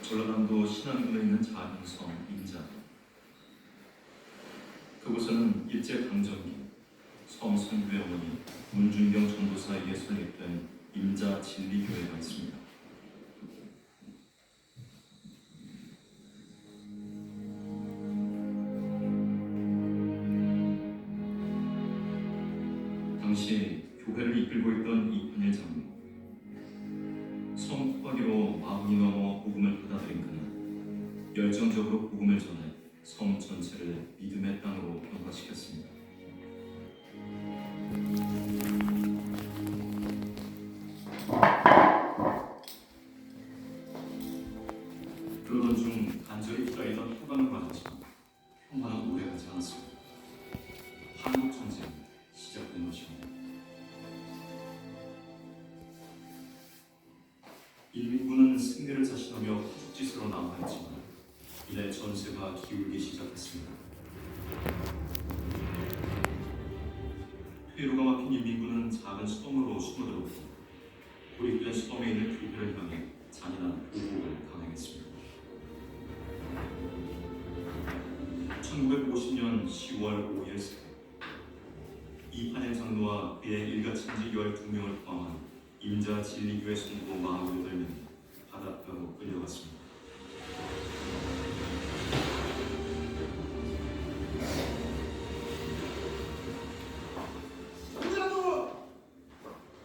전라남도 신안군에 있는 작은 섬 임자. 그곳에는 일제강점기 섬 선교의 어머니 문준경 전도사에게 설립된 임자 진리교회가 있습니다. 당시 교회를 이끌고 있던 이판일 장로, 섬 토박이로 40이 넘어 복음을 받아들인 그는 열정적으로 복음을 전해 섬 전체를 믿음의 땅으로 변화시켰습니다. 그러던 중 간절히 기다리던 휴가는 맞았지만 평화는 오래가지 않았습니다. 한국 전쟁이 시작된 것입니다. 인민군은 승리를 자신하며 허죽짓으로 남하했지만 이내 전세가 기울기 시작했습니다. 퇴로가 막힌 인민군은 작은 섬으로 숨어들었고 고립된 섬에 있는 교회를 향해 잔인한 보복을 감행했습니다. 1950년 10월 5일 새벽, 이판일 장로와 그의 일가 친지 12명을 포함한 임자 진리교회 성도 48명이 바닷가로 끌려갔습니다. 장자도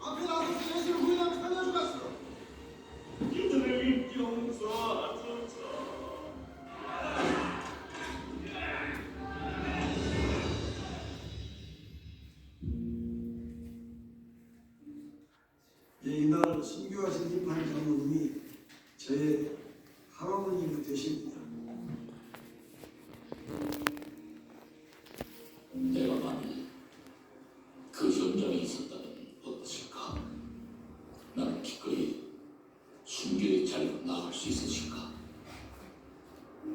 앞에 나서 예수를 구인하며 살려주겠어. 이들의 용서하소서. 이날 순교하신 이판일 장로님이 저의 할아버님이 되십니다. 내가 만일 그 현장에 있었다면 어떠실까? 나는 기꺼이 순교의 자리로 나갈 수 있으실까?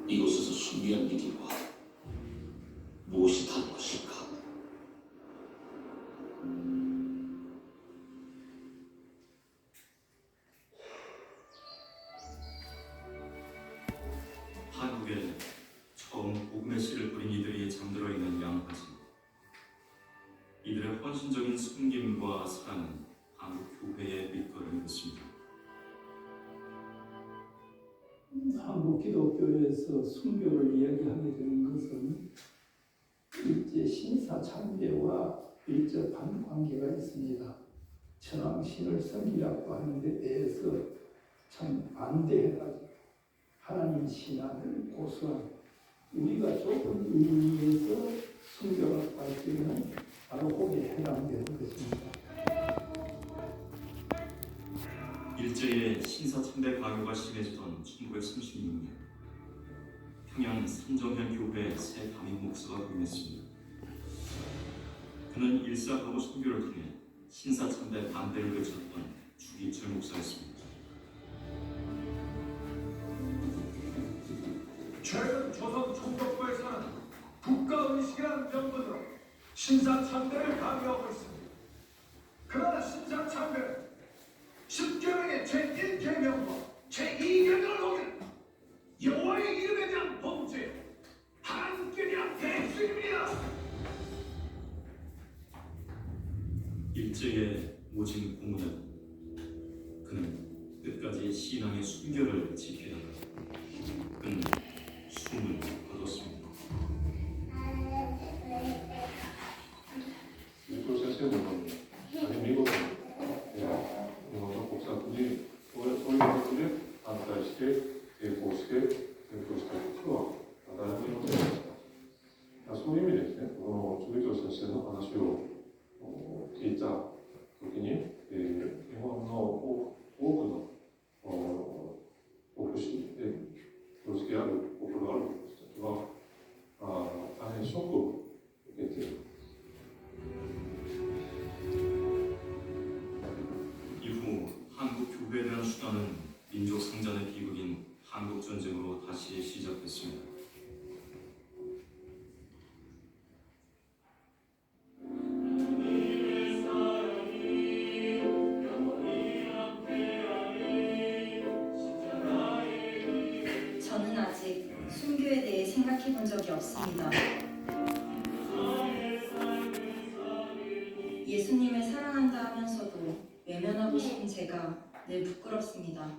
이곳에서 순교한 이들과 무엇이 다른 것일까? 한국에 처음 복음의 씨를 뿌린 이들이 잠들어 있는 양파지. 이들의 헌신적인 섬김과 사랑은 한국 교회의 밑거름을 이뤘습니다. 한국 기독교에서 순교를 이야기하게 되는 것은 일제 신사 참배와 밀접한 관계가 있습니다. 천황 신을 섬기라고 하는 데 대해서 참 반대해가지고 하나님 신앙을 고수한 우리가 좁은 의미에서 순교라고 할 때는 바로 거기에 해당되는 것입니다. 일제의 신사참배 가교가 심해지던 1936년, 평양 삼정현 교회 새 담임 목사가 부임했습니다. 그는 일사하고 선교를 통해 신사참배 반대를 외쳤던 주기철 목사였습니다. 최근 조선 총독부에서는 국가의식이라는 명분으로 신사참배를 강요하고 있습니다. 그러나 신사참배는 10계명의 제1계명과 제2계명을 어긴 여호와의 이름에 대한 범죄, 하나님께 대한 배신입니다. 일제의 모진 고문은 그는 끝까지 신앙의 순결을 지키다가 그는 숨을 거뒀습니다. 미국 선생님은 아니 미국은日本の国策にそういう形で反対して抵抗して勉強した人は誰もいませんでした。そういう意味ですね、この中条先生の話を聞いた時に、日本の多くの牧師で教師である心がある人たちは大変ショックを受けている。 이후 한국 교회에 대한 수단은 민족 상잔의 비극인 한국 전쟁으로 다시 시작됐습니다. 예수님을 사랑한다 하면서도 외면하고 싶은 제가 늘 부끄럽습니다.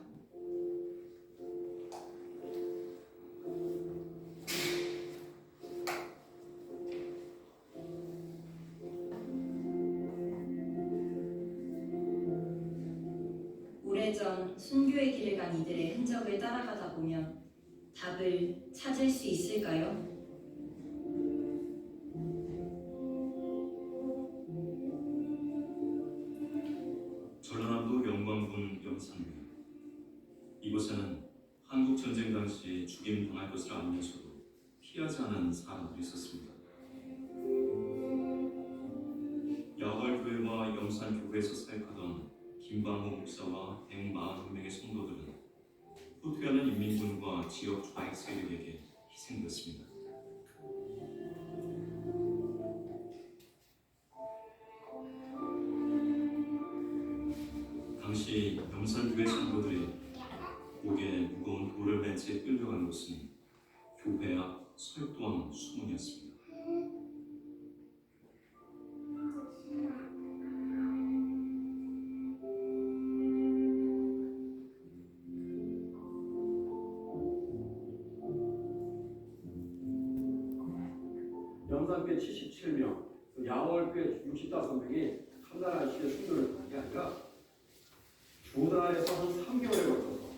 오래전 순교의 길을 간 이들의 흔적을 따라가다 보면 답을 찾을 수 있을까요? 전라남도 영광군 염산군. 이곳에는 한국 전쟁 당시 죽임 당할 것을 알면서도 피하지 않은 사람들이 있었습니다. 야활교회와 염산교회에서 사역하던 김방호 목사와 140명의 성도들은 후퇴하는 인민군과 지역 좌익 세력에게 희생됐습니다. 당시 염산교회 성도들이 목에 무거운 돌을 맨 채 끌려간 곳은 교회 앞 설도원 수문이었습니다. 염산교회 77명, 야월교회 65명이 한 달 안씩에 순교를 한 게 아니라 두 달에서 한 3개월에 걸쳐서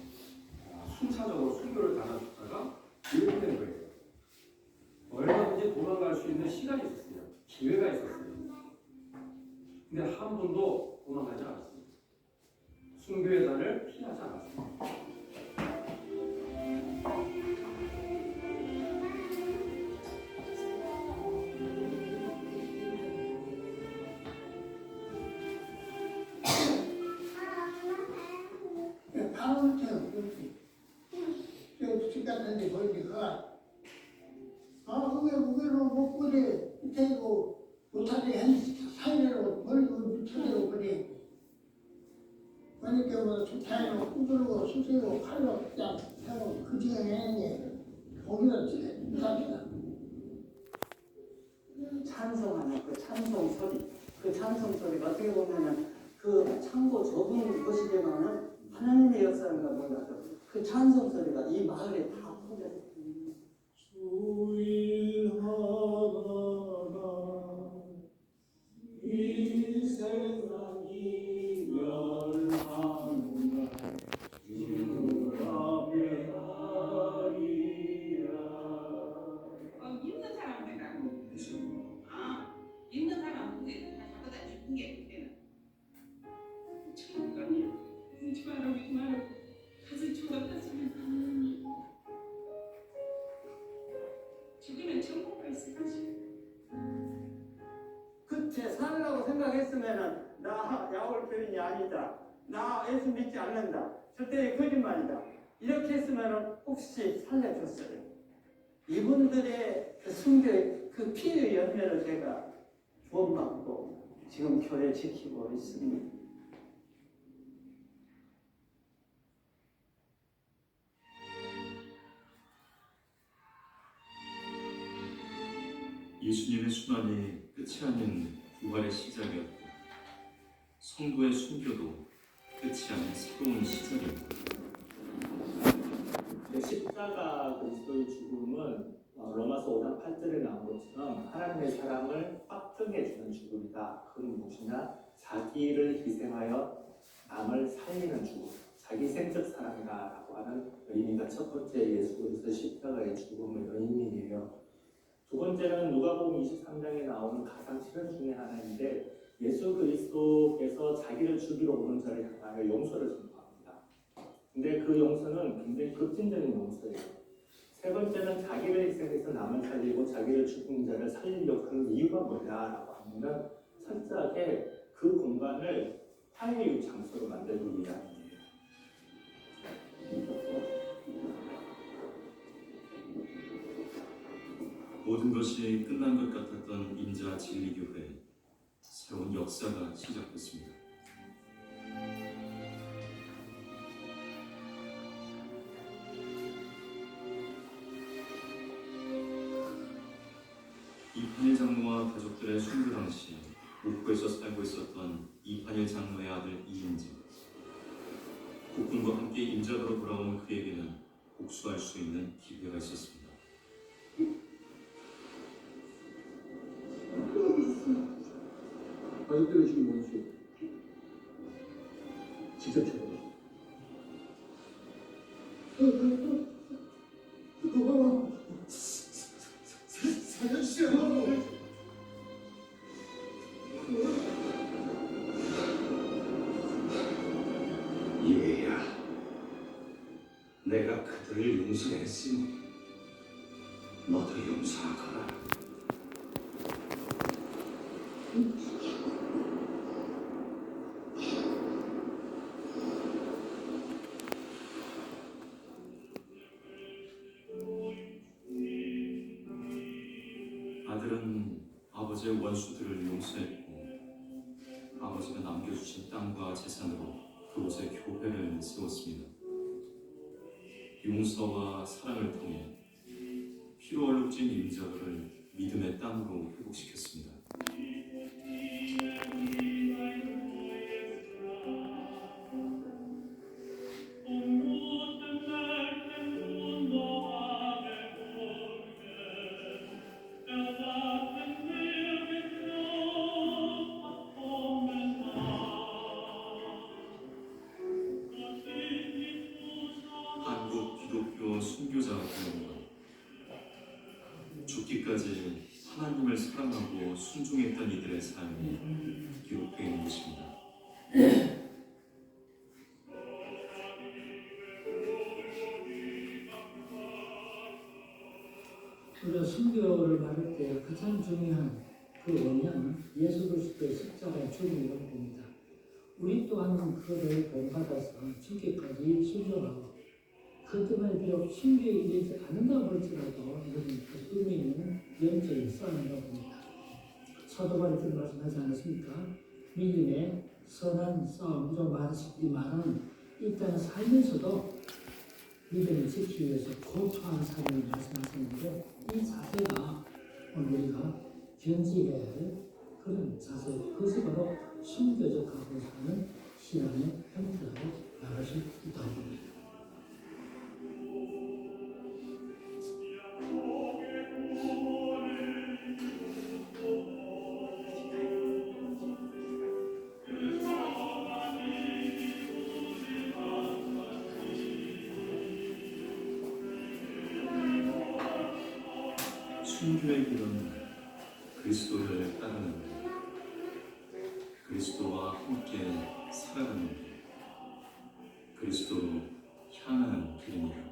순차적으로 순교를 당하셨다가 이렇게 된 거예요. 얼마든지 도망갈 수 있는 시간이 있었어요. 기회가 있었어요. 근데 한 번도 도망가지 않았습니다. 순교의 단을 피하지 않았습니다. 다음부터 그렇지. 저 집갔는데 보니까 그게 무게로 못 버려. 밑에고 못하게 한 사이로 버리고 밑에로 버려. 그러니까 뭐 주타로 꾸들고 수세고 칼로 그냥 하고 그 중에 내는 게 거기다 못합니다. 찬송하는 그 찬송 소리, 그 찬송 소리가 어떻게 보면은 그 참고 좁은 것이지만은 하나님의 역사인가 몰라도 그 찬송 소리가 이 마을에 다 퍼져요. 주일하다가 이 세상이 멸하는 날 주가 멸하리라. 있는 사람들하고 있는 사람들 다 잡아다 죽은 게 그때는 천국가면 울지 말라고 울지 말라고 가서 죽었다지만 죽으면 천국 갈 생각이 그때 살라고 생각했으면은 나 야올교인이 아니다. 나 예수 믿지 않는다. 절대 거짓말이다. 이렇게 했으면은 혹시 살려줬어요. 이분들의 그 순교의 그 피의 열매를 제가 구원받고 지금 교회 지키고 있습니다. 예수님의 순환이 끝이 아닌 부활의 시작이었고 성도의 순교도 끝이 아닌 새로운 시작이었고 십자가 그리스도의 죽음은 로마서 5장 8절에 나온 것처럼 하나님의 사랑을 확증해 주는 죽음이다. 그건 무엇이냐? 자기를 희생하여 남을 살리는 죽음, 자기 생적 사랑이다라고 하는 의미가 첫 번째 예수 그리스도 십자가의 죽음의 의미예요. 두 번째는 누가복음 23장에 나오는 가상 실현 중에 하나인데 예수 그리스도께서 자기를 죽이러 오는 자를 향하여 용서를 선포합니다. 근데 그 용서는 굉장히 급진적인 용서예요. 세 번째는 자기를 희생해서 남을 살리고 자기를 죽은 자를 살리려고 하는 이유가 뭐냐라고 하면 철저하게 그 공간을 화해의 장소로 만들기 위함입니다. 모든 것이 끝난 것 같았던 인자 진리교회 새로운 역사가 시작됐습니다. 이판일 장로와 가족들의 순교 당시 목포에서 살고 있었던 이판일 장로의 아들 이인재. 국군과 함께 임자도로 돌아온 그에게는 복수할 수 있는 기회가 있었습니다. 가족들의 지금 원수 직접 쳐봐. 살려주세요. 이외야, 내가 그들을 용서했으니 너도 용서하거라. 아들은 아버지의 원수들을 용서했고 아버지가 남겨주신 땅과 재산으로 그곳에 교회를 세웠습니다. 용서와 사랑을 통해 피로 얼룩진 임자도를 믿음의 땅으로 회복시켰습니다. 한국 기독교 순교자교회가 죽기까지 하나님을 사랑하고 순종했던 이들의 삶이 기록되어 있는 것입니다. 우리가 순교를 말할 때 가장 중요한 그 원형은 예수 그리스도의 십자가의 죽음이라고 봅니다. 우리 또한 그를 본받아서 죽기까지 순종하고 그 때문에 비록 순교에 이르지 않는다고 할지라도 이것은 그 의미 있는 영적인 싸움이라고 봅니다. 사도 바울이 말씀하지 않았습니까? 믿음의 선한 싸움이라고 말하는 이 땅을 살면서도 믿음을 지키기 위해서 고초한 삶을 말씀하셨는데 이 자세가 오늘 우리가 견지해야 할 그런 자세, 그것이 바로 순교적하고 사는 신앙의 형태라고 말할 수 있다고 봅니다. 순교의 길은 그리스도를 따르는 길, 그리스도와 함께 살아가는 길, 그리스도로 향하는 길입니다.